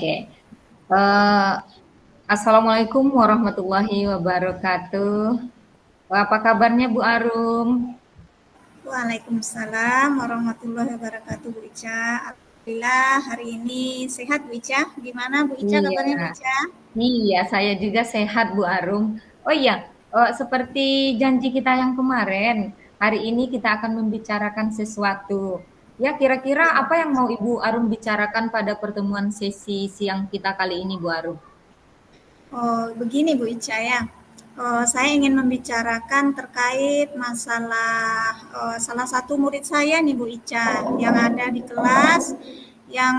Oke. Eh, Assalamualaikum warahmatullahi wabarakatuh. Apa kabarnya Bu Arum? Waalaikumsalam warahmatullahi wabarakatuh, Bu Ica. Alhamdulillah hari ini sehat, Bu Ica. Gimana Bu Ica Iya, kabarnya, Bu Ica? iya, saya juga sehat Bu Arum. Oh iya, seperti janji kita yang kemarin, hari ini kita akan membicarakan sesuatu. Ya, kira-kira Ya. apa yang mau Ibu Arum bicarakan pada pertemuan sesi siang kita kali ini, Bu Arum? Oh, begini Bu Ica ya. Saya ingin membicarakan terkait masalah salah satu murid saya nih Bu Ica yang ada di kelas yang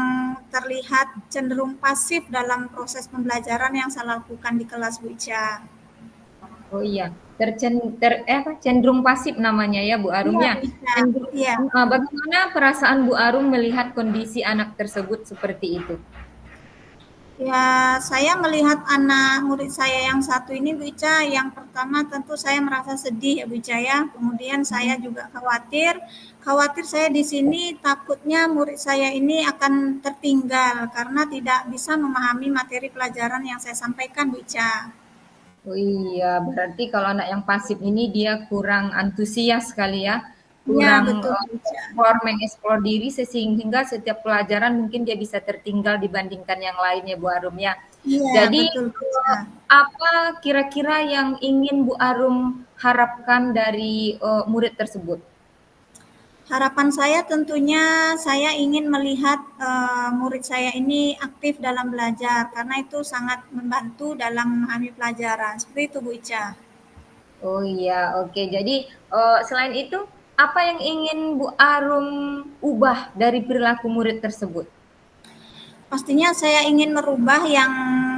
terlihat cenderung pasif dalam proses pembelajaran yang saya lakukan di kelas Bu Ica. Oh iya, cenderung pasif namanya ya Bu Arum Iya ya. Bu Ica. Iya. Bagaimana perasaan Bu Arum melihat kondisi anak tersebut seperti itu? Ya, saya melihat anak murid saya yang satu ini, Bu Ica, yang pertama tentu saya merasa sedih ya, Bu Ica ya. Kemudian saya juga khawatir, saya di sini takutnya murid saya ini akan tertinggal karena tidak bisa memahami materi pelajaran yang saya sampaikan, Bu Ica. Oh iya, berarti kalau anak yang pasif ini dia kurang antusias kali ya, Iya, kurang betul, Bu Ica. mengeksplor diri sehingga setiap pelajaran mungkin dia bisa tertinggal dibandingkan yang lainnya Bu Arum ya. Iya, Jadi betul, Bu Ica. apa kira-kira yang ingin Bu Arum harapkan dari murid tersebut? Harapan saya tentunya saya ingin melihat murid saya ini aktif dalam belajar karena itu sangat membantu dalam memahami pelajaran. Seperti itu Bu Ica. Oh iya, oke. Jadi selain itu, apa yang ingin Bu Arum ubah dari perilaku murid tersebut? Pastinya saya ingin merubah yang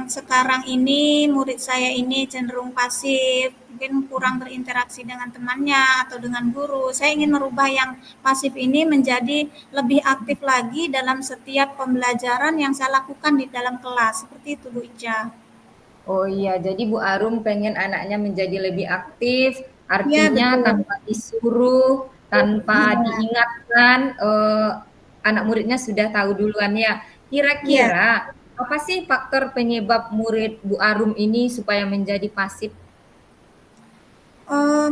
sekarang ini murid saya ini cenderung pasif, mungkin kurang berinteraksi dengan temannya atau dengan guru. Saya ingin merubah yang pasif ini menjadi lebih aktif lagi dalam setiap pembelajaran yang saya lakukan di dalam kelas. Seperti itu Bu Ica. Oh iya, jadi Bu Arum pengen anaknya menjadi lebih aktif, Iya artinya betul. tanpa disuruh, tanpa Iya. diingatkan, anak muridnya sudah tahu duluan ya. Iya. Kira-kira apa sih faktor penyebab murid Bu Arum ini supaya menjadi pasif?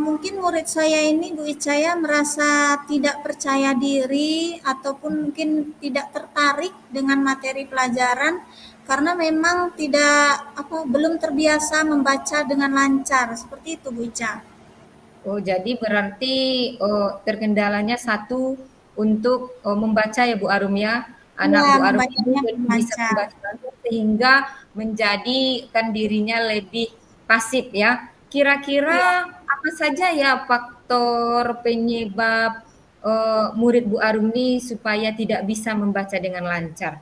Mungkin murid saya ini Bu Icaya merasa tidak percaya diri ataupun mungkin tidak tertarik dengan materi pelajaran karena memang tidak belum terbiasa membaca dengan lancar seperti itu Bu Ica. Oh, jadi berarti terkendalanya satu untuk membaca ya Bu Arum ya. Anak Iya, Bu Arum ini membacanya belum belum bisa lancar. membaca sehingga menjadikan dirinya lebih pasif ya. Kira-kira Iya. apa saja ya faktor penyebab murid Bu Arum ini supaya tidak bisa membaca dengan lancar?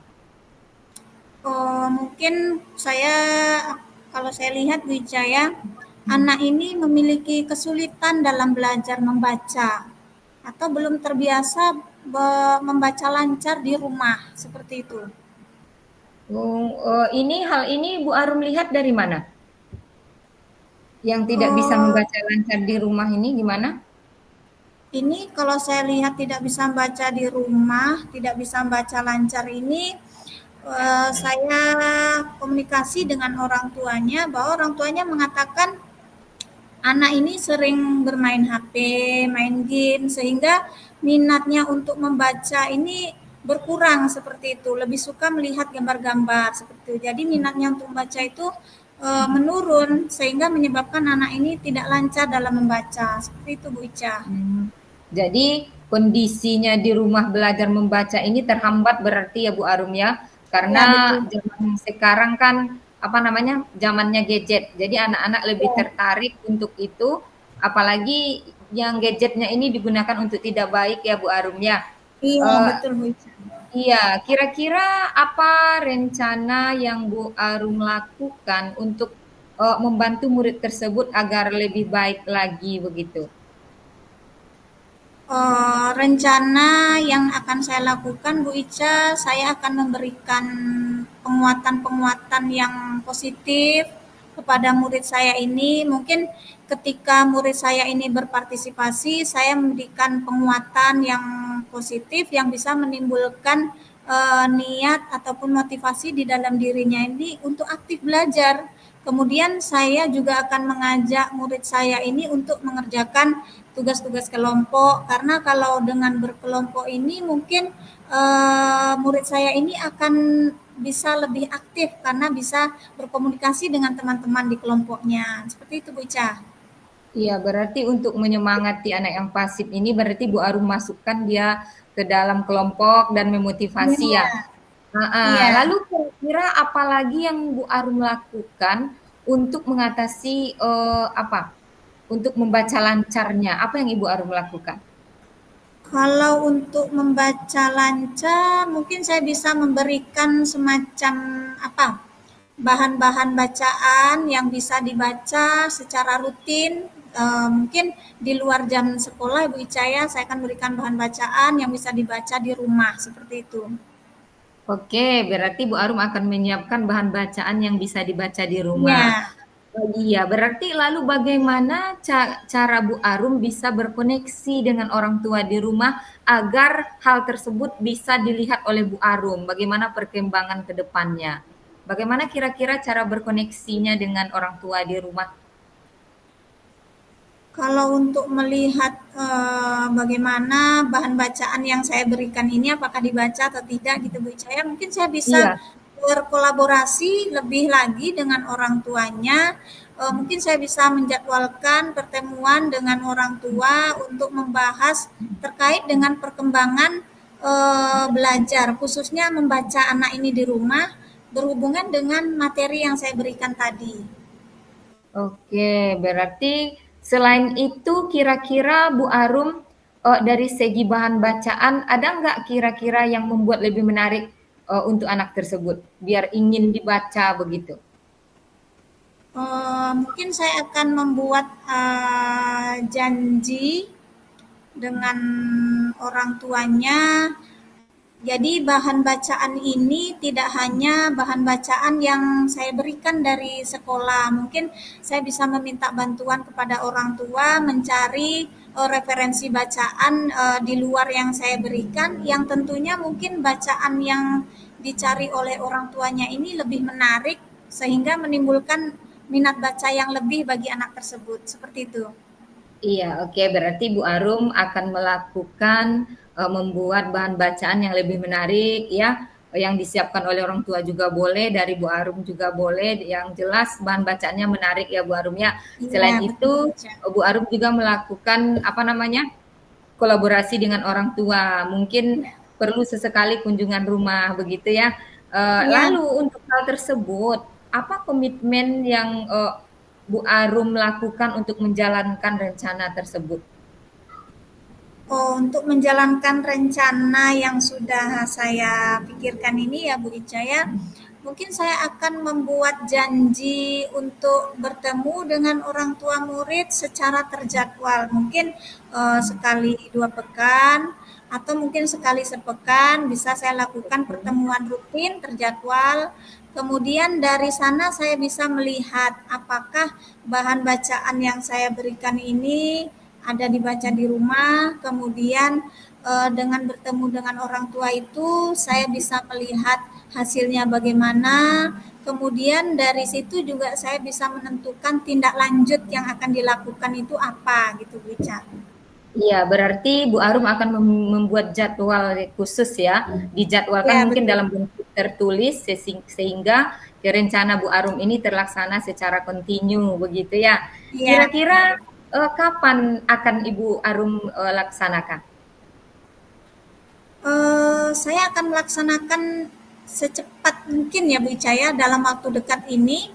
Mungkin saya kalau saya lihat Bu Icaya, anak ini memiliki kesulitan dalam belajar membaca atau belum terbiasa membaca lancar di rumah seperti itu. Oh, hal ini Bu Arum lihat dari mana? Yang tidak bisa Oh, membaca lancar di rumah ini gimana? ini kalau saya lihat tidak bisa membaca di rumah, tidak bisa membaca lancar ini, saya komunikasi dengan orang tuanya bahwa orang tuanya mengatakan anak ini sering bermain HP, main game, sehingga minatnya untuk membaca ini berkurang seperti itu. Lebih suka melihat gambar-gambar seperti itu. Jadi minatnya untuk membaca itu menurun, sehingga menyebabkan anak ini tidak lancar dalam membaca. Seperti itu Bu Ica. Jadi kondisinya di rumah belajar membaca ini terhambat berarti ya Bu Arum ya, karena Ya betul. zaman sekarang kan apa namanya zamannya gadget. Jadi anak-anak lebih Ya, tertarik untuk itu, apalagi yang gadgetnya ini digunakan untuk tidak baik ya Bu Arum ya. iya Eh, betul Bu Ica. iya, kira-kira apa rencana yang Bu Arum lakukan untuk membantu murid tersebut agar lebih baik lagi begitu? Rencana yang akan saya lakukan Bu Ica, saya akan memberikan penguatan-penguatan yang positif kepada murid saya ini. Mungkin ketika murid saya ini berpartisipasi, saya memberikan penguatan yang positif yang bisa menimbulkan niat ataupun motivasi di dalam dirinya ini untuk aktif belajar. Kemudian saya juga akan mengajak murid saya ini untuk mengerjakan tugas-tugas kelompok, karena kalau dengan berkelompok ini mungkin murid saya ini akan bisa lebih aktif karena bisa berkomunikasi dengan teman-teman di kelompoknya. Seperti itu Bu Ica. Iya, berarti untuk menyemangati anak yang pasif ini berarti Bu Arum masukkan dia ke dalam kelompok dan memotivasi ya. Iya, Heeh. iya. Lalu kira-kira apa lagi yang Bu Arum lakukan untuk mengatasi apa? Untuk membaca lancarnya, apa yang Ibu Arum lakukan? Kalau untuk membaca lancar, mungkin saya bisa memberikan semacam apa, bahan-bahan bacaan yang bisa dibaca secara rutin. Mungkin di luar jam sekolah, Ibu Icaya, saya akan berikan bahan bacaan yang bisa dibaca di rumah, seperti itu. Oke, berarti Bu Arum akan menyiapkan bahan bacaan yang bisa dibaca di rumah. Ya, Oh, iya, berarti lalu bagaimana cara Bu Arum bisa berkoneksi dengan orang tua di rumah agar hal tersebut bisa dilihat oleh Bu Arum? Bagaimana perkembangan ke depannya? Bagaimana kira-kira cara berkoneksinya dengan orang tua di rumah? kalau untuk melihat bagaimana bahan bacaan yang saya berikan ini apakah dibaca atau tidak gitu Bu Icaya, mungkin saya bisa Iya. berkolaborasi lebih lagi dengan orang tuanya. Mungkin saya bisa menjadwalkan pertemuan dengan orang tua untuk membahas terkait dengan perkembangan belajar, khususnya membaca anak ini di rumah berhubungan dengan materi yang saya berikan tadi. Oke, berarti selain itu kira-kira Bu Arum dari segi bahan bacaan ada nggak kira-kira yang membuat lebih menarik untuk anak tersebut biar ingin dibaca begitu? Mungkin saya akan membuat janji dengan orang tuanya. Jadi bahan bacaan ini tidak hanya bahan bacaan yang saya berikan dari sekolah. Mungkin saya bisa meminta bantuan kepada orang tua mencari referensi bacaan di luar yang saya berikan, yang tentunya mungkin bacaan yang dicari oleh orang tuanya ini lebih menarik sehingga menimbulkan minat baca yang lebih bagi anak tersebut. Seperti itu. Iya, oke. Berarti Bu Arum akan melakukan membuat bahan bacaan yang lebih menarik ya, yang disiapkan oleh orang tua juga boleh, dari Bu Arum juga boleh. Yang jelas bahan bacaannya menarik ya Bu Arum ya. Iya, Selain betul. itu, Bu Arum juga melakukan apa namanya? Kolaborasi dengan orang tua. Mungkin perlu sesekali kunjungan rumah begitu ya. Iya. Lalu untuk hal tersebut, apa komitmen yang Bu Arum lakukan untuk menjalankan rencana tersebut? Oh, untuk menjalankan rencana yang sudah saya pikirkan ini ya Bu Ica ya, mungkin saya akan membuat janji untuk bertemu dengan orang tua murid secara terjadwal. Mungkin sekali 2 pekan atau mungkin sekali sepekan bisa saya lakukan pertemuan rutin terjadwal. Kemudian dari sana saya bisa melihat apakah bahan bacaan yang saya berikan ini ada dibaca di rumah, kemudian dengan bertemu dengan orang tua itu saya bisa melihat hasilnya bagaimana, kemudian dari situ juga saya bisa menentukan tindak lanjut yang akan dilakukan itu apa gitu Bu Ica. Iya, berarti Bu Arum akan membuat jadwal khusus ya, dijadwalkan Ya mungkin betul. dalam bentuk tertulis sehingga rencana Bu Arum ini terlaksana secara kontinu begitu ya. Iya. Kira-kira kapan akan Ibu Arum laksanakan? Saya akan melaksanakan secepat mungkin ya Bu Ica ya, dalam waktu dekat ini.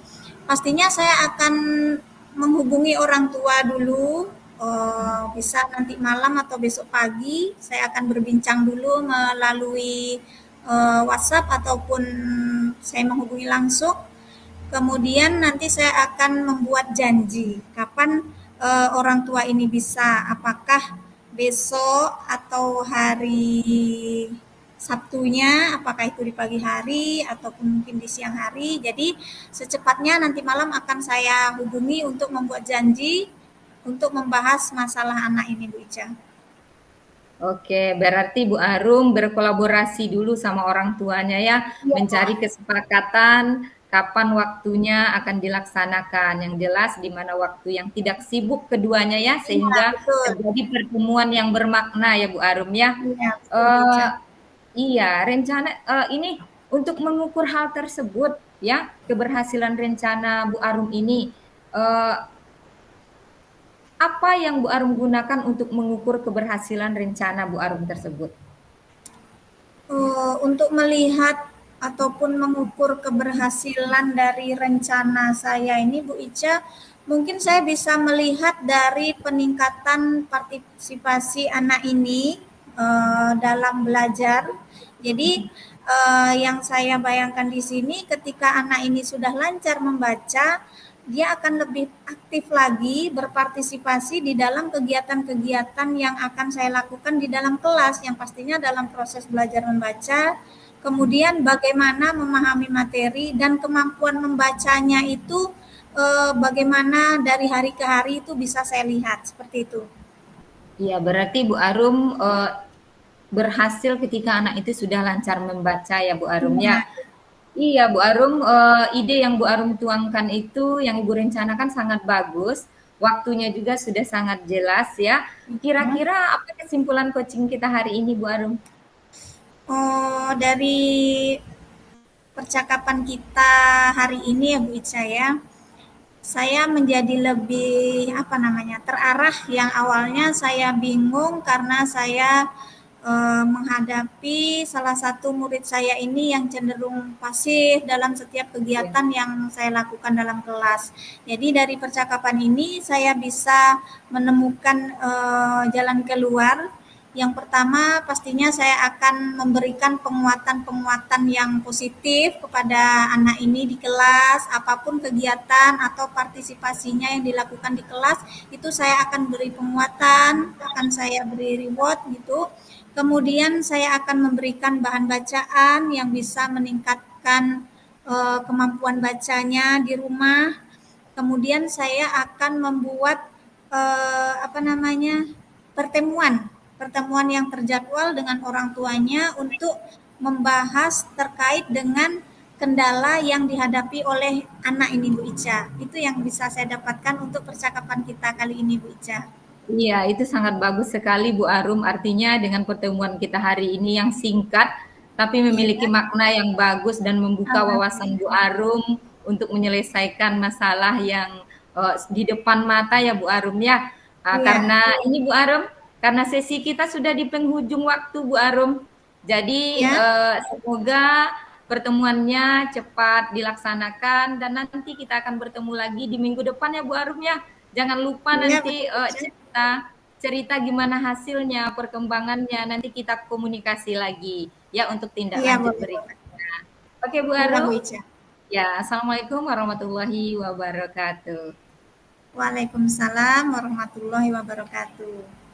Pastinya saya akan menghubungi orang tua dulu, bisa nanti malam atau besok pagi. Saya akan berbincang dulu melalui WhatsApp ataupun saya menghubungi langsung. Kemudian nanti saya akan membuat janji kapan orang tua ini bisa, apakah besok atau hari Sabtunya, apakah itu di pagi hari ataupun mungkin di siang hari. Jadi secepatnya nanti malam akan saya hubungi untuk membuat janji untuk membahas masalah anak ini Bu Ica. Oke, berarti Bu Arum berkolaborasi dulu sama orang tuanya ya, Iya, mencari kesepakatan kapan waktunya akan dilaksanakan. Yang jelas di mana waktu yang tidak sibuk keduanya ya, iya, sehingga betul. terjadi pertemuan yang bermakna ya Bu Arum ya. Iya, betul, Bu Eh, Ica. iya, rencana ini untuk mengukur hal tersebut ya, keberhasilan rencana Bu Arum ini. eh, Apa yang Bu Arum gunakan untuk mengukur keberhasilan rencana Bu Arum tersebut? Untuk melihat ataupun mengukur keberhasilan dari rencana saya ini, Bu Ica, mungkin saya bisa melihat dari peningkatan partisipasi anak ini dalam belajar. Jadi yang saya bayangkan di sini, ketika anak ini sudah lancar membaca, dia akan lebih aktif lagi berpartisipasi di dalam kegiatan-kegiatan yang akan saya lakukan di dalam kelas, yang pastinya dalam proses belajar membaca, kemudian bagaimana memahami materi dan kemampuan membacanya itu bagaimana dari hari ke hari itu bisa saya lihat seperti itu. Iya, berarti Bu Arum berhasil ketika anak itu sudah lancar membaca ya Bu Arum ya. Iya, Iya Bu Arum, ide yang Bu Arum tuangkan itu yang Ibu rencanakan sangat bagus. Waktunya juga sudah sangat jelas ya. Kira-kira apa kesimpulan coaching kita hari ini Bu Arum? dari percakapan kita hari ini ya Bu Ica ya, saya menjadi lebih apa namanya terarah. Yang awalnya saya bingung karena saya menghadapi salah satu murid saya ini yang cenderung pasif dalam setiap Oke. kegiatan yang saya lakukan dalam kelas. Jadi dari percakapan ini saya bisa menemukan jalan keluar. Yang pertama pastinya saya akan memberikan penguatan-penguatan yang positif kepada anak ini di kelas, apapun kegiatan atau partisipasinya yang dilakukan di kelas, itu saya akan beri penguatan, akan saya beri reward gitu. Kemudian saya akan memberikan bahan bacaan yang bisa meningkatkan kemampuan bacanya di rumah. Kemudian saya akan membuat apa namanya pertemuan pertemuan yang terjadwal dengan orang tuanya untuk membahas terkait dengan kendala yang dihadapi oleh anak ini Bu Ica. Itu yang bisa saya dapatkan untuk percakapan kita kali ini Bu Ica. Iya, itu sangat bagus sekali Bu Arum. Artinya dengan pertemuan kita hari ini yang singkat, tapi memiliki Iya, makna yang bagus dan membuka wawasan Bu alhamdulillah. Arum untuk menyelesaikan masalah yang di depan mata ya Bu Arum ya. Iya, Karena ini Bu Arum, karena sesi kita sudah di penghujung waktu Bu Arum. Jadi ya, semoga pertemuannya cepat dilaksanakan dan nanti kita akan bertemu lagi di minggu depan ya Bu Arum ya. Jangan lupa iya nanti betul Bu Ica. cerita cerita gimana hasilnya, perkembangannya, nanti kita komunikasi lagi ya untuk tindak Iya lanjut boleh, boleh. berikutnya. Oke Bu Iya Bu Arum, Ica. ya Assalamualaikum warahmatullahi wabarakatuh. Waalaikumsalam warahmatullahi wabarakatuh.